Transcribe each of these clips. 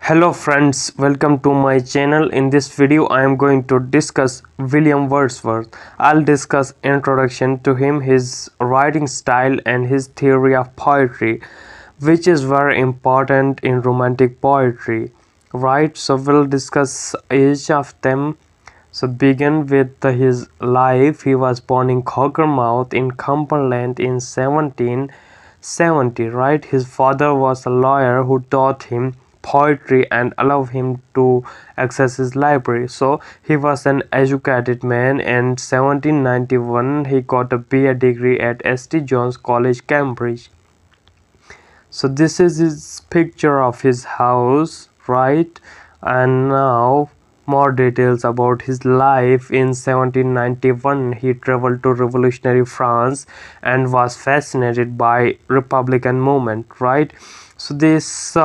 Hello friends, welcome to my channel. In this video I am going to discuss William Wordsworth. I'll discuss introduction to him, his writing style and his theory of poetry, which is very important in romantic poetry, right? So we'll discuss each of them. So begin with his life. He was born in Cockermouth in Cumberland in 1770, right? His father was a lawyer who taught him poetry and allowed him to access his library. So he was an educated man, and 1791 he got a BA degree at St. John's College, Cambridge. So this is his picture of his house, right? And now more details about his life. In 1791 he traveled to revolutionary France and was fascinated by Republican movement, right? So this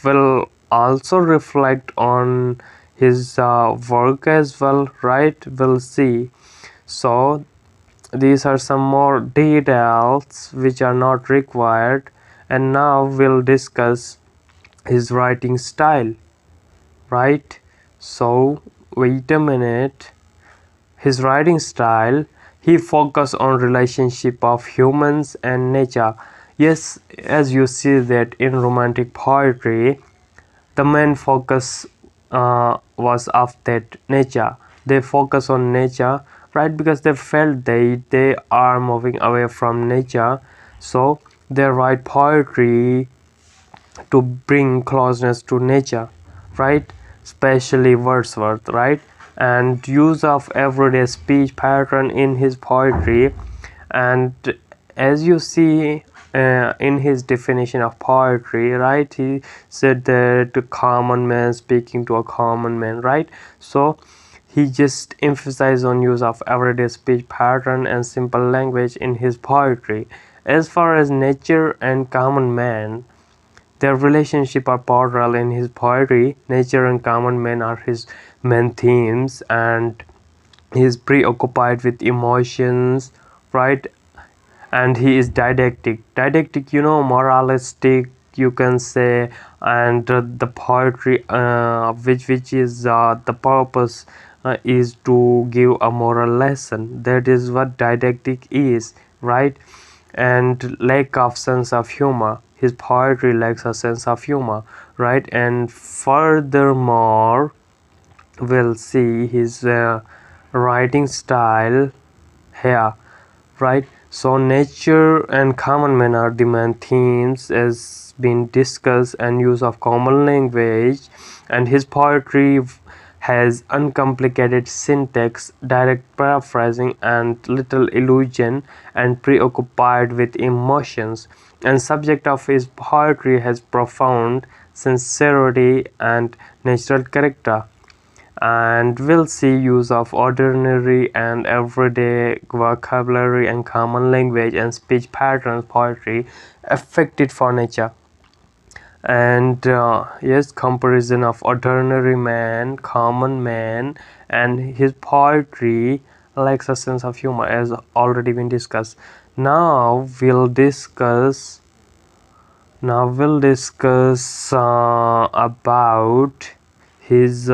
will also reflect on his work as well, right? We'll see. So these are some more details which are not required, and now we'll discuss his writing style, right? So wait a minute. His writing style, he focused on relationship of humans and nature. Yes, as you see that in romantic poetry, the main focus was of that nature. They focus on nature, right? Because they felt they are moving away from nature, so they write poetry to bring closeness to nature, right? Especially Wordsworth, right? And use of everyday speech pattern in his poetry. And as you see in his definition of poetry, right, he said that a common man speaking to a common man, right? So he just emphasized on use of everyday speech pattern and simple language in his poetry. As far as nature and common man, their relationship are parallel in his poetry. Nature and common man are his main themes, and he is preoccupied with emotions, right? And he is didactic, moralistic, you can say. And the poetry which is the purpose is to give a moral lesson. That is what didactic is, right? And lack of sense of humor, his poetry lacks a sense of humor, right? And furthermore, we'll see his writing style here, right? So nature and common man are the main themes as been discussed, and use of common language. And his poetry has uncomplicated syntax, direct paraphrasing and little illusion, and preoccupied with emotions. And subject of his poetry has profound sincerity and natural character. And we'll see use of ordinary and everyday vocabulary and common language and speech patterns poetry affected for nature. And yes, comparison of ordinary man, common man, and his poetry lacks a sense of humor, as already been discussed. Now we'll discuss about his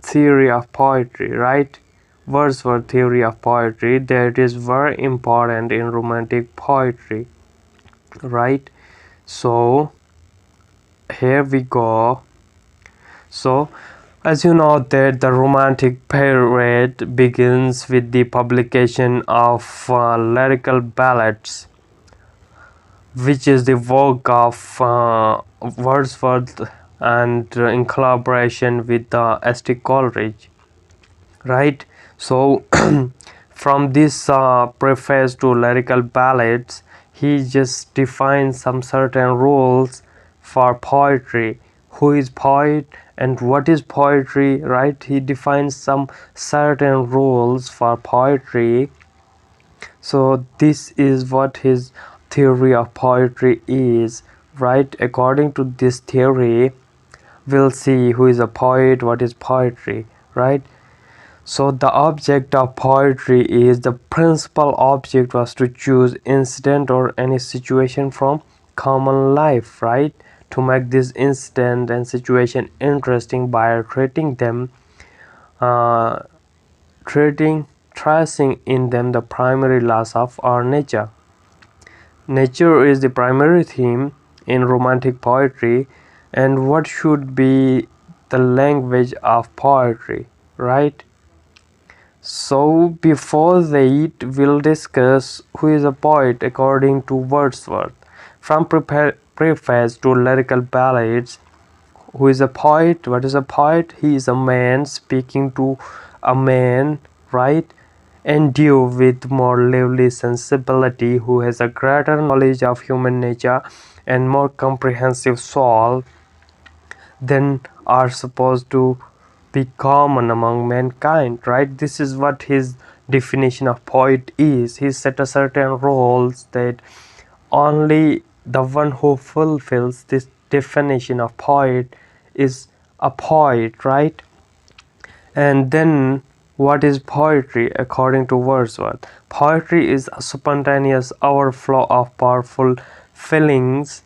theory of poetry, right? Wordsworth theory of poetry, that is very important in romantic poetry, right? So here we go. So as you know that the romantic period begins with the publication of lyrical ballads, which is the work of Wordsworth, and in collaboration with St. Coleridge, right? So from this preface to lyrical ballads, he just defines some certain rules for poetry. Who is poet and what is poetry, right? He defines some certain rules for poetry. So this is what his theory of poetry is, right? According to this theory, we'll see who is a poet, what is poetry, right? So the object of poetry is, the principal object was to choose incident or any situation from common life, right, to make this incident and situation interesting by uh, tracing in them the primary laws of our nature. Nature is the primary theme in romantic poetry, and what should be the language of poetry, right? So before that, we'll discuss who is a poet according to Wordsworth. From preface to lyrical ballads, who is a poet? What is a poet? He is a man speaking to a man, right? Endowed with more lively sensibility, who has a greater knowledge of human nature and more comprehensive soul than are supposed to be common among mankind, right? This is what his definition of poet is. He set a certain roles that only the one who fulfills this definition of poet is a poet, right? And then, what is poetry according to Wordsworth? Poetry is a spontaneous overflow of powerful feelings.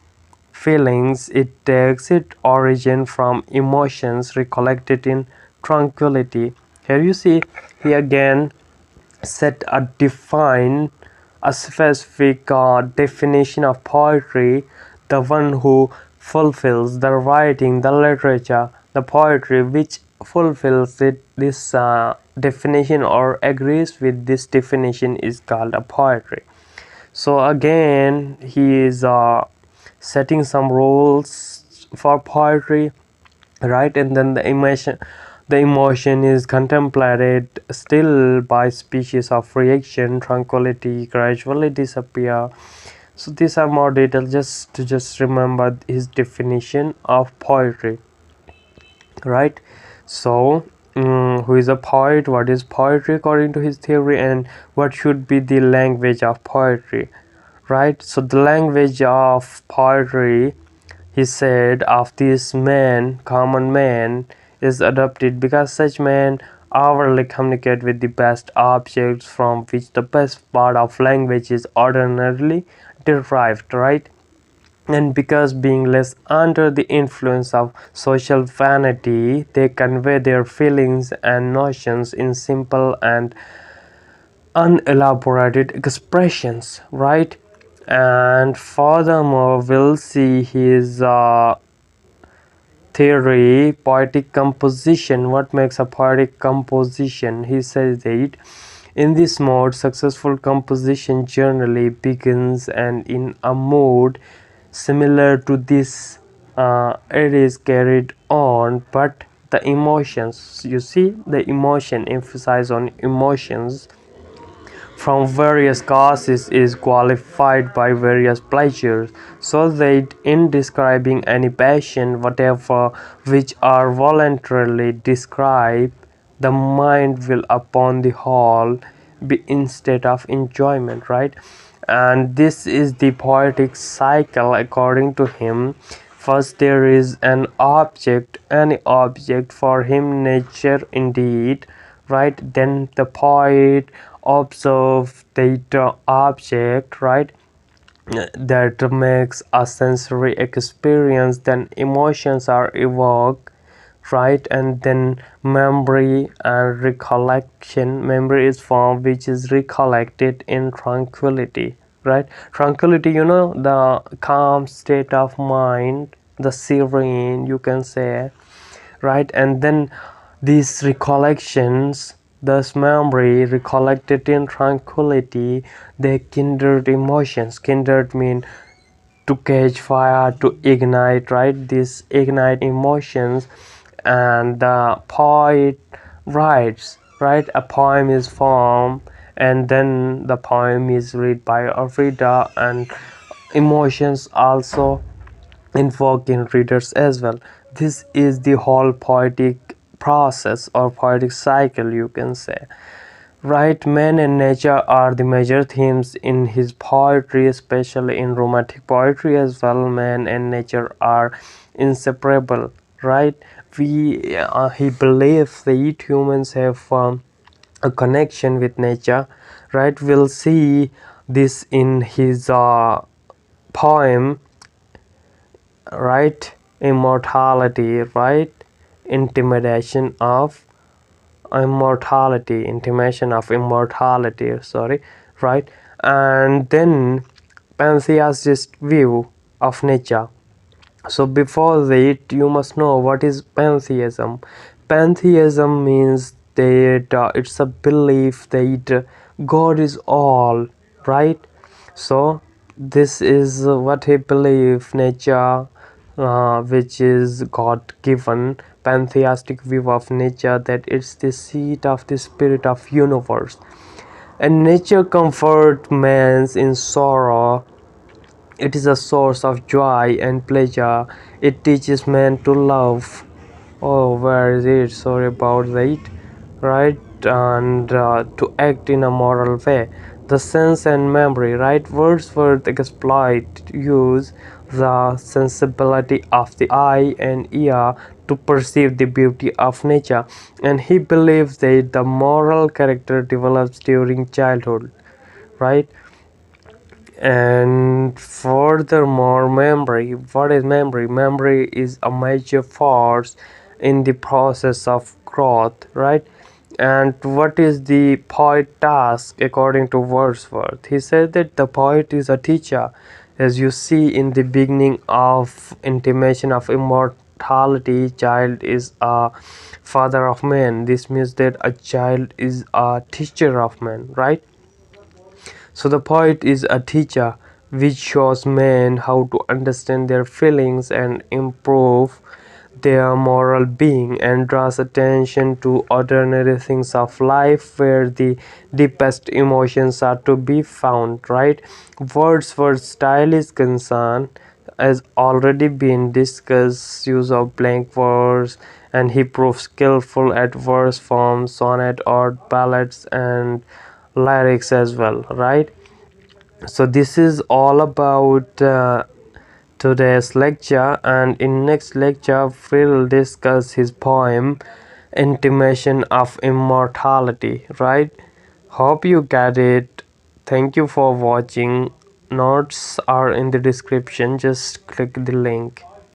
It takes its origin from emotions recollected in tranquility. Here you see, he again set a specific definition of poetry, the one who fulfills the writing, the literature, the poetry which fulfills this definition or agrees with this definition is called a poetry. So again, he is setting some rules for poetry, right? And then the emotion is contemplated still by species of reaction, tranquility gradually disappear. So these are more details just to remember his definition of poetry, right? So who is a poet? What is poetry according to his theory, and what should be the language of poetry, right? So the language of poetry, he said, of this man, common man, is adopted because such men hourly communicate with the best objects from which the best part of language is ordinarily derived, right? And because being less under the influence of social vanity, they convey their feelings and notions in simple and unelaborated expressions, right? And furthermore, we'll see his theory, poetic composition. What makes a poetic composition? He says that in this mode, successful composition generally begins and in a mood similar to this it is carried on, but the emotions, you see, the emotion, emphasize on emotions from various causes is qualified by various pleasures, so that in describing any passion whatever which are voluntarily described, the mind will upon the whole be instead of enjoyment, right? And this is the poetic cycle according to him. First there is an object, any object, for him nature indeed, right? Then the poet observe the object, right? That makes a sensory experience, then emotions are evoked, right? And then memory and recollection. Memory is formed which is recollected in tranquility, right? Tranquility, the calm state of mind, the serene, you can say, right? And then these recollections, thus memory recollected in tranquility, they kindred emotions. Kindred mean to catch fire, to ignite, right? These ignite emotions. And the poet writes, right? A poem is formed, and then the poem is read by a reader, and emotions also invoke in readers as well. This is the whole poetic process or poetic cycle, you can say, right? Man and nature are the major themes in his poetry, especially in romantic poetry as well. Man and nature are inseparable, right? He believes that humans have a connection with nature, right? We'll see this in his poem right? Immortality, right? Intimidation of intimation of immortality, sorry, right? And then pantheistic view of nature. So before that, you must know what is pantheism. Pantheism means that it's a belief that God is all, right? So this is what he believe nature, which is God given pantheistic view of nature, that it's the seat of the spirit of universe, and nature comfort man's in sorrow. It is a source of joy and pleasure. It teaches man to love. Oh, where is it? Sorry about that. Right? And to act in a moral way. The sense and memory, right? Wordsworth exploit use the sensibility of the eye and ear to perceive the beauty of nature, and he believes that the moral character develops during childhood, right? And furthermore, memory. What is memory? Memory is a major force in the process of growth, right? And what is the poet task according to Wordsworth? He said that the poet is a teacher, as you see in the beginning of intimation of immortality. Child is a father of man. This means that a child is a teacher of man, right? So the poet is a teacher which shows men how to understand their feelings and improve their moral being, and draws attention to ordinary things of life where the deepest emotions are to be found, right? Wordsworth's style is concerned has already been discussed, use of blank verse, and he proves skillful at verse forms, sonnet, ode, ballads, and lyrics as well, right? So this is all about today's lecture, and in next lecture we'll discuss his poem Intimation of Immortality, right? Hope you get it. Thank you for watching. Notes are in the description, just click the link.